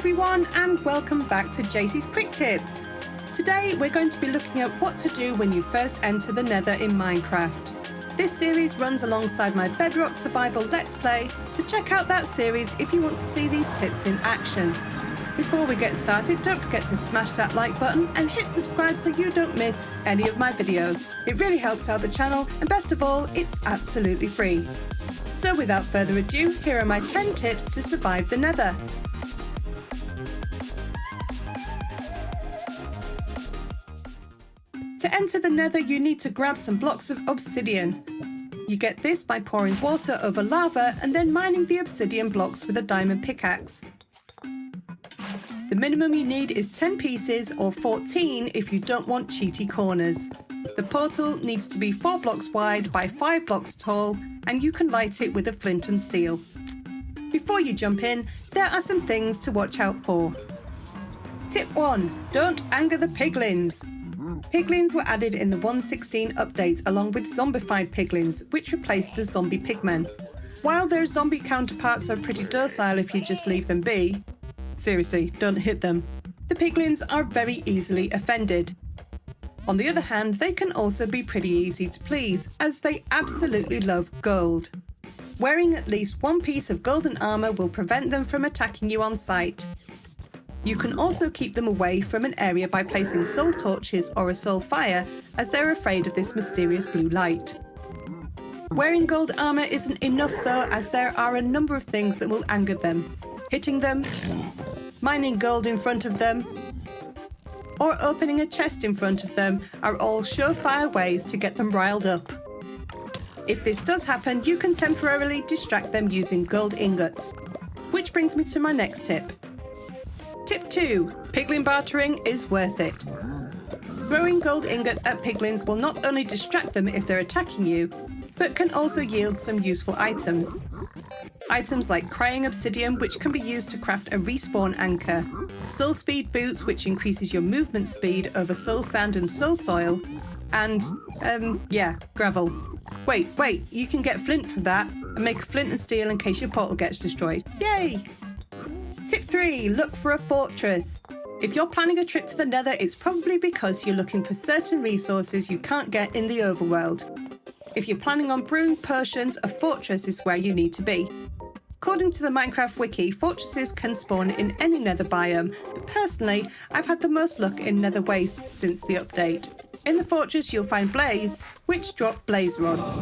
everyone, and welcome back to JC's Quick Tips. Today we're going to be looking at what to do when you first enter the Nether in Minecraft. This series runs alongside my Bedrock Survival Let's Play, so check out that series if you want to see these tips in action. Before we get started, don't forget to smash that like button and hit subscribe so you don't miss any of my videos. It really helps out the channel, and best of all, it's absolutely free. So without further ado, here are my 10 tips to survive the Nether. To enter the Nether, you need to grab some blocks of obsidian. You get this by pouring water over lava and then mining the obsidian blocks with a diamond pickaxe. The minimum you need is 10 pieces or 14 if you don't want cheaty corners. The portal needs to be 4 blocks wide by 5 blocks tall, and you can light it with a flint and steel. Before you jump in, there are some things to watch out for. Tip 1. Don't anger the piglins. Piglins were added in the 1.16 update along with zombified piglins, which replaced the zombie pigmen. While their zombie counterparts are pretty docile if you just leave them be, seriously, don't hit them, the piglins are very easily offended. On the other hand, they can also be pretty easy to please, as they absolutely love gold. Wearing at least one piece of golden armor will prevent them from attacking you on sight. You can also keep them away from an area by placing soul torches or a soul fire, as they're afraid of this mysterious blue light. Wearing gold armor isn't enough though, as there are a number of things that will anger them. Hitting them, mining gold in front of them, or opening a chest in front of them are all surefire ways to get them riled up. If this does happen, you can temporarily distract them using gold ingots. Which brings me to my next tip. Tip 2. Piglin bartering is worth it. Throwing gold ingots at piglins will not only distract them if they're attacking you, but can also yield some useful items. Items like crying obsidian, which can be used to craft a respawn anchor, soul speed boots, which increases your movement speed over soul sand and soul soil, and, gravel. Wait, you can get flint from that and make a flint and steel in case your portal gets destroyed. Yay! Tip 3. Look for a fortress. If you're planning a trip to the Nether, it's probably because you're looking for certain resources you can't get in the overworld. If you're planning on brewing potions, a fortress is where you need to be. According to the Minecraft wiki, fortresses can spawn in any Nether biome, but personally, I've had the most luck in Nether wastes since the update. In the fortress, you'll find blaze, which drop blaze rods.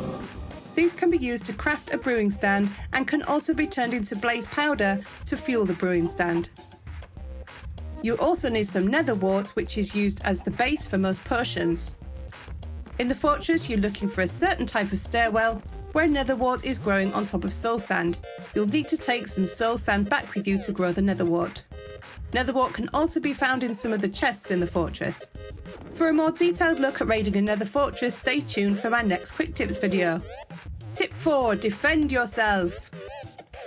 These can be used to craft a brewing stand and can also be turned into blaze powder to fuel the brewing stand. You'll also need some nether wart, which is used as the base for most potions. In the fortress, you're looking for a certain type of stairwell where nether wart is growing on top of soul sand. You'll need to take some soul sand back with you to grow the nether wart. Nether wart can also be found in some of the chests in the fortress. For a more detailed look at raiding a nether fortress, stay tuned for my next quick tips video. Tip 4. Defend yourself.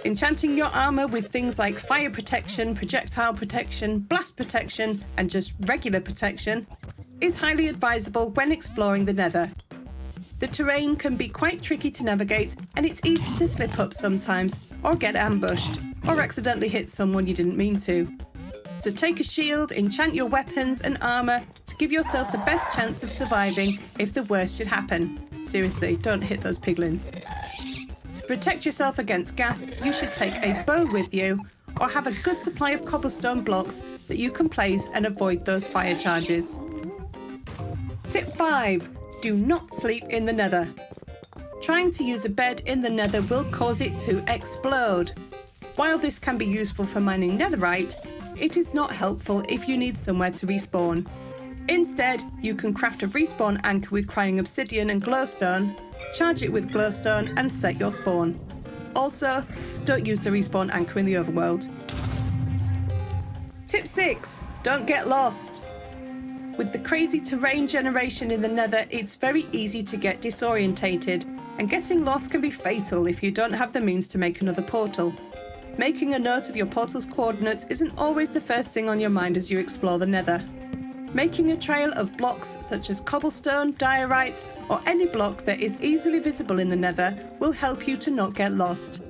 Enchanting your armor with things like fire protection, projectile protection, blast protection, and just regular protection is highly advisable when exploring the Nether. The terrain can be quite tricky to navigate, and it's easy to slip up sometimes, or get ambushed, or accidentally hit someone you didn't mean to. So take a shield, enchant your weapons and armor to give yourself the best chance of surviving if the worst should happen. Seriously, don't hit those piglins. To protect yourself against ghasts, you should take a bow with you, or have a good supply of cobblestone blocks that you can place and avoid those fire charges. Tip 5. Do not sleep in the Nether. Trying to use a bed in the Nether will cause it to explode. While this can be useful for mining netherite, it is not helpful if you need somewhere to respawn. Instead, you can craft a respawn anchor with crying obsidian and glowstone, charge it with glowstone and set your spawn. Also, don't use the respawn anchor in the overworld. Tip 6. Don't get lost. With the crazy terrain generation in the Nether, it's very easy to get disorientated, and getting lost can be fatal if you don't have the means to make another portal. Making a note of your portal's coordinates isn't always the first thing on your mind as you explore the Nether. Making a trail of blocks such as cobblestone, diorite, or any block that is easily visible in the Nether will help you to not get lost.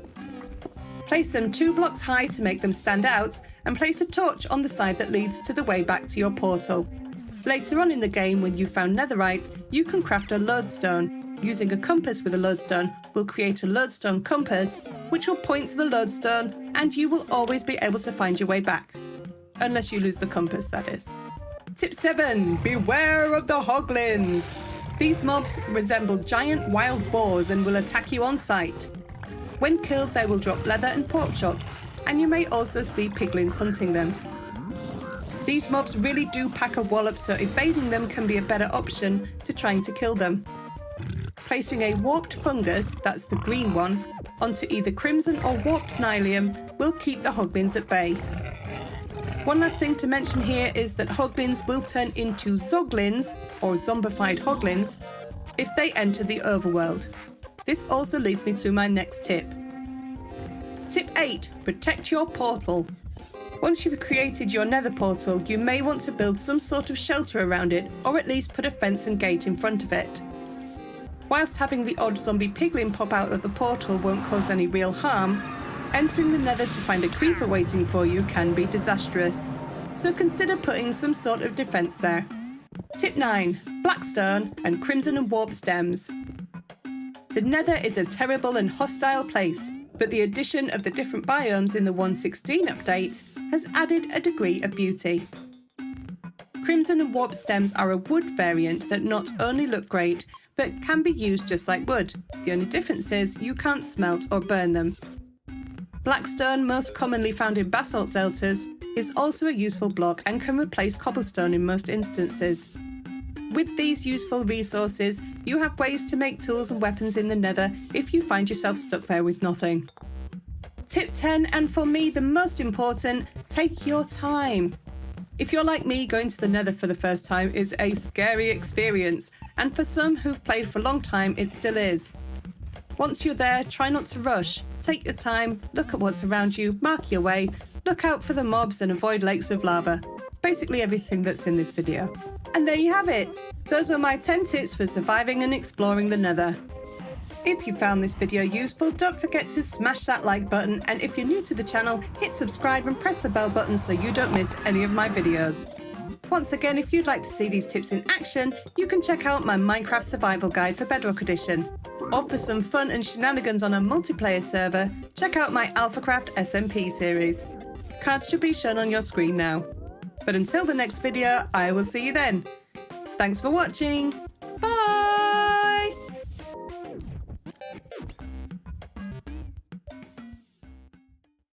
Place them 2 blocks high to make them stand out, and place a torch on the side that leads to the way back to your portal. Later on in the game, when you've found netherite, you can craft a lodestone. Using a compass with a lodestone will create a lodestone compass, which will point to the lodestone, and you will always be able to find your way back. Unless you lose the compass, that is. Tip 7. Beware of the Hoglins. These mobs resemble giant wild boars and will attack you on sight. When killed, they will drop leather and pork chops, and you may also see piglins hunting them. These mobs really do pack a wallop, so evading them can be a better option to trying to kill them. Placing a warped fungus, that's the green one, onto either crimson or warped nylium will keep the hoglins at bay. One last thing to mention here is that hoglins will turn into zoglins, or zombified hoglins, if they enter the overworld. This also leads me to my next tip. Tip 8. Protect your portal. Once you've created your nether portal, you may want to build some sort of shelter around it, or at least put a fence and gate in front of it. Whilst having the odd zombie piglin pop out of the portal won't cause any real harm, entering the nether to find a creeper waiting for you can be disastrous, so consider putting some sort of defence there. Tip 9. Blackstone and crimson and warp stems. The nether is a terrible and hostile place, but the addition of the different biomes in the 1.16 update has added a degree of beauty. Crimson and warp stems are a wood variant that not only look great, but can be used just like wood. The only difference is you can't smelt or burn them. Blackstone, most commonly found in basalt deltas, is also a useful block and can replace cobblestone in most instances. With these useful resources, you have ways to make tools and weapons in the nether if you find yourself stuck there with nothing. Tip 10, and for me the most important, take your time. If you're like me, going to the nether for the first time is a scary experience, and for some who've played for a long time, it still is. Once you're there, try not to rush. Take your time, look at what's around you, mark your way, look out for the mobs and avoid lakes of lava. Basically everything that's in this video. And there you have it! Those are my 10 tips for surviving and exploring the nether. If you found this video useful, don't forget to smash that like button, and if you're new to the channel, hit subscribe and press the bell button so you don't miss any of my videos. Once again, if you'd like to see these tips in action, you can check out my Minecraft Survival Guide for Bedrock Edition. Or for some fun and shenanigans on a multiplayer server, check out my AlphaCraft SMP series. Cards should be shown on your screen now. But until the next video, I will see you then. Thanks for watching!